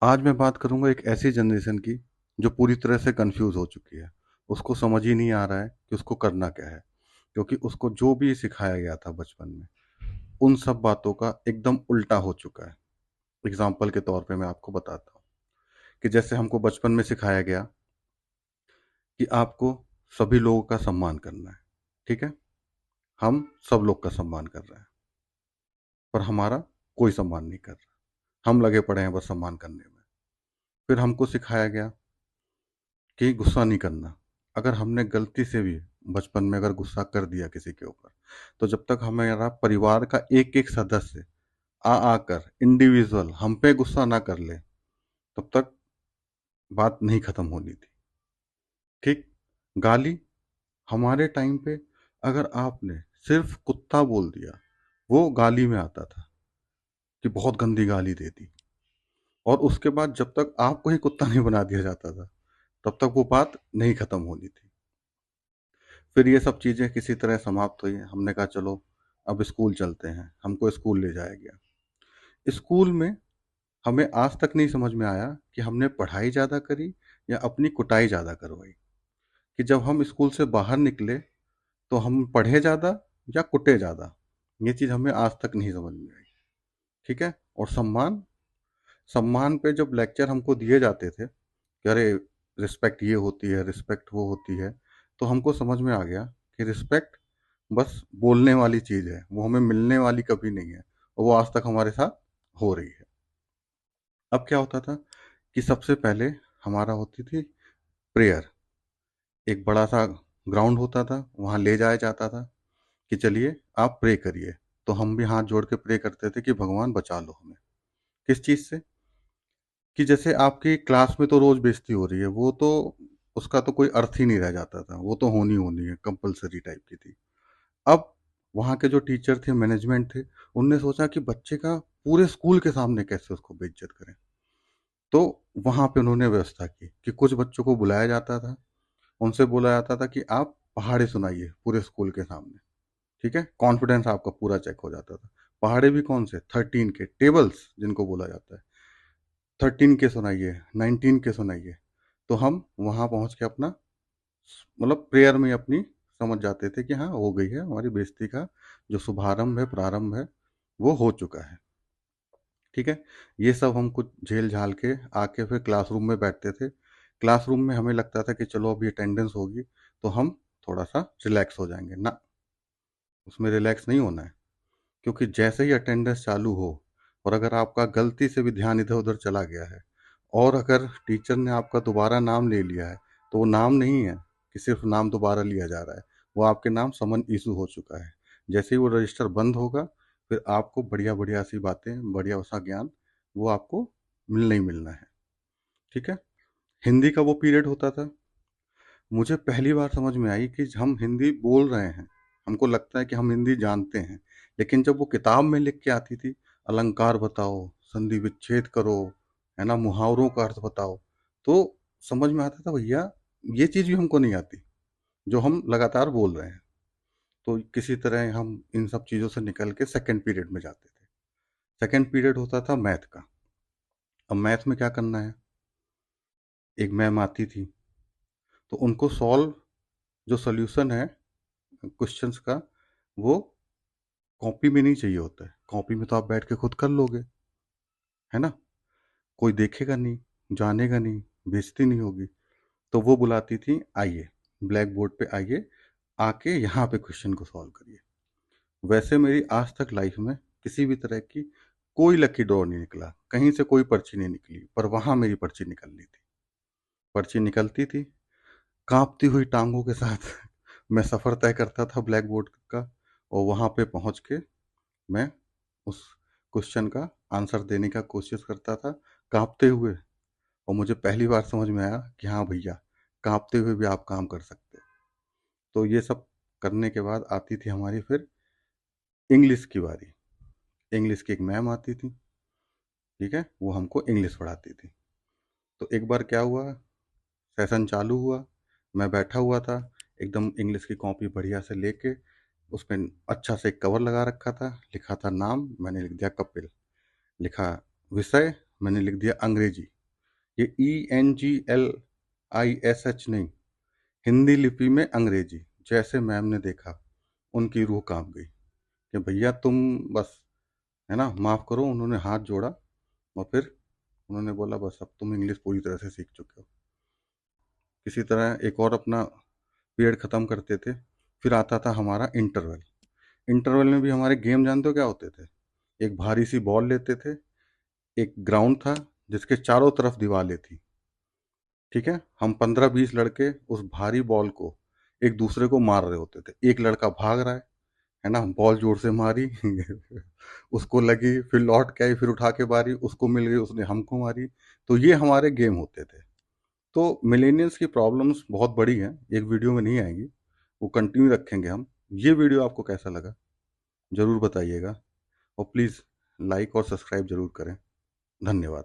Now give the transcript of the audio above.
आज मैं बात करूंगा एक ऐसी जनरेशन की जो पूरी तरह से कंफ्यूज हो चुकी है। उसको समझ ही नहीं आ रहा है कि उसको करना क्या है, क्योंकि उसको जो भी सिखाया गया था बचपन में उन सब बातों का एकदम उल्टा हो चुका है। एग्जाम्पल के तौर पे मैं आपको बताता हूँ कि जैसे हमको बचपन में सिखाया गया कि आपको सभी लोगों का सम्मान करना है। ठीक है, हम सब लोग का सम्मान कर रहे हैं, पर हमारा कोई सम्मान नहीं कर रहा। हम लगे पड़े हैं बस सम्मान करने में। फिर हमको सिखाया गया कि गुस्सा नहीं करना। अगर हमने गलती से भी बचपन में अगर गुस्सा कर दिया किसी के ऊपर, तो जब तक हमारा परिवार का एक एक सदस्य आ आकर इंडिविजुअल हम पे गुस्सा ना कर ले, तब तक बात नहीं खत्म होनी थी। ठीक, गाली हमारे टाइम पे अगर आपने सिर्फ कुत्ता बोल दिया, वो गाली में आता था कि बहुत गंदी गाली दे दी। और उसके बाद जब तक आपको ही कुत्ता नहीं बना दिया जाता था, तब तक वो बात नहीं खत्म होनी थी। फिर ये सब चीज़ें किसी तरह समाप्त हुई। हमने कहा चलो अब स्कूल चलते हैं, हमको स्कूल ले जाया गया। स्कूल में हमें आज तक नहीं समझ में आया कि हमने पढ़ाई ज़्यादा करी या अपनी कुटाई ज़्यादा करवाई। कि जब हम स्कूल से बाहर निकले तो हम पढ़े ज़्यादा या कुटे ज़्यादा, ये चीज़ हमें आज तक नहीं समझ में आई। ठीक है, और सम्मान, सम्मान पे जब लेक्चर हमको दिए जाते थे कि अरे रिस्पेक्ट ये होती है, रिस्पेक्ट वो होती है, तो हमको समझ में आ गया कि रिस्पेक्ट बस बोलने वाली चीज़ है, वो हमें मिलने वाली कभी नहीं है, और वो आज तक हमारे साथ हो रही है। अब क्या होता था कि सबसे पहले हमारा होती थी प्रेयर। एक बड़ा सा ग्राउंड होता था, वहाँ ले जाया जाता था कि चलिए आप प्रे करिए। तो हम भी हाथ जोड़ के प्रे करते थे कि भगवान बचा लो हमें। किस चीज़ से? कि जैसे आपकी क्लास में तो रोज बेइज्जती हो रही है, वो तो उसका तो कोई अर्थ ही नहीं रह जाता था, वो तो होनी होनी है, कंपलसरी टाइप की थी। अब वहाँ के जो टीचर थे, मैनेजमेंट थे, उनने सोचा कि बच्चे का पूरे स्कूल के सामने कैसे उसको बेइज्जत करें। तो वहाँ पे उन्होंने व्यवस्था की कि कुछ बच्चों को बुलाया जाता था, उनसे बोला जाता था कि आप पहाड़े सुनाइए पूरे स्कूल के सामने। ठीक है, कॉन्फिडेंस आपका पूरा चेक हो जाता था। पहाड़े भी कौन से? 13 के टेबल्स जिनको बोला जाता है। 13 के सुनाइए, 19 के सुनाइए। तो हम वहाँ पहुँच के अपना मतलब प्रेयर में अपनी समझ जाते थे कि हाँ हो गई है, हमारी बेइज्जती का जो शुभारंभ है, प्रारंभ है, वो हो चुका है। ठीक है, ये सब हम कुछ झेल झाल के आके फिर क्लासरूम में बैठते थे। क्लासरूम में हमें लगता था कि चलो अभी अटेंडेंस होगी तो हम थोड़ा सा रिलैक्स हो जाएंगे ना। उसमें रिलैक्स नहीं होना है, क्योंकि जैसे ही अटेंडेंस चालू हो और अगर आपका गलती से भी ध्यान इधर उधर चला गया है और अगर टीचर ने आपका दोबारा नाम ले लिया है, तो वो नाम नहीं है कि सिर्फ नाम दोबारा लिया जा रहा है, वो आपके नाम समन इशू हो चुका है। जैसे ही वो रजिस्टर बंद होगा, फिर आपको बढ़िया बढ़िया सी बातें, बढ़िया सा ज्ञान वो आपको मिलना ही मिलना है। ठीक है, हिंदी का वो पीरियड होता था। मुझे पहली बार समझ में आई कि हम हिंदी बोल रहे हैं, हमको लगता है कि हम हिंदी जानते हैं, लेकिन जब वो किताब में लिख के आती थी, अलंकार बताओ, संधि विच्छेद करो, है ना, मुहावरों का अर्थ बताओ, तो समझ में आता था भैया ये चीज़ भी हमको नहीं आती जो हम लगातार बोल रहे हैं। तो किसी तरह हम इन सब चीज़ों से निकल के सेकंड पीरियड में जाते थे। सेकंड पीरियड होता था मैथ का। अब मैथ में क्या करना है, एक मैम आती थी, तो उनको सॉल्व जो सोल्यूशन है क्वेश्चंस का, वो कॉपी में नहीं चाहिए होता है। कॉपी में तो आप बैठ के खुद कर लोगे, है ना, कोई देखेगा नहीं, जानेगा नहीं, बेइज्जती नहीं होगी। तो वो बुलाती थी, आइए ब्लैक बोर्ड पे आइए, आके यहाँ पे क्वेश्चन को सॉल्व करिए। वैसे मेरी आज तक लाइफ में किसी भी तरह की कोई लकी ड्रॉ नहीं निकला, कहीं से कोई पर्ची नहीं निकली, पर वहाँ मेरी पर्ची निकलनी थी। पर्ची निकलती थी, कांपती हुई टांगों के साथ मैं सफ़र तय करता था ब्लैक बोर्ड का, और वहाँ पे पहुँच के मैं उस क्वेश्चन का आंसर देने का कोशिश करता था, काँपते हुए। और मुझे पहली बार समझ में आया कि हाँ भैया, काँपते हुए भी आप काम कर सकते हो। तो ये सब करने के बाद आती थी हमारी फिर इंग्लिश की बारी। इंग्लिश की एक मैम आती थी, ठीक है, वो हमको इंग्लिश पढ़ाती थी। तो एक बार क्या हुआ, सेशन चालू हुआ, मैं बैठा हुआ था, एकदम इंग्लिश की कॉपी बढ़िया से लेके, उसमें अच्छा से एक कवर लगा रखा था, लिखा था नाम, मैंने लिख दिया कपिल। लिखा विषय, मैंने लिख दिया अंग्रेजी। ये ENGLISH नहीं, हिंदी लिपि में अंग्रेजी। जैसे मैम ने देखा, उनकी रूह कांप गई कि भैया तुम बस, है ना, माफ़ करो। उन्होंने हाथ जोड़ा और फिर उन्होंने बोला बस अब तुम इंग्लिश पूरी तरह से सीख चुके हो। किसी तरह एक और अपना पीरियड ख़त्म करते थे। फिर आता था हमारा इंटरवल। इंटरवल में भी हमारे गेम जानते हो क्या होते थे? एक भारी सी बॉल लेते थे, एक ग्राउंड था जिसके चारों तरफ दीवारें थी, ठीक है। हम 15-20 लड़के उस भारी बॉल को एक दूसरे को मार रहे होते थे। एक लड़का भाग रहा है ना, बॉल जोर से मारी उसको लगी, फिर लौट के आई, फिर उठा के मारी, उसको मिल गई, उसने हमको मारी। तो ये हमारे गेम होते थे। तो मिलेनियल्स की प्रॉब्लम्स बहुत बड़ी हैं, एक वीडियो में नहीं आएंगी, वो कंटिन्यू रखेंगे हम। ये वीडियो आपको कैसा लगा ज़रूर बताइएगा, और प्लीज़ लाइक और सब्सक्राइब ज़रूर करें। धन्यवाद।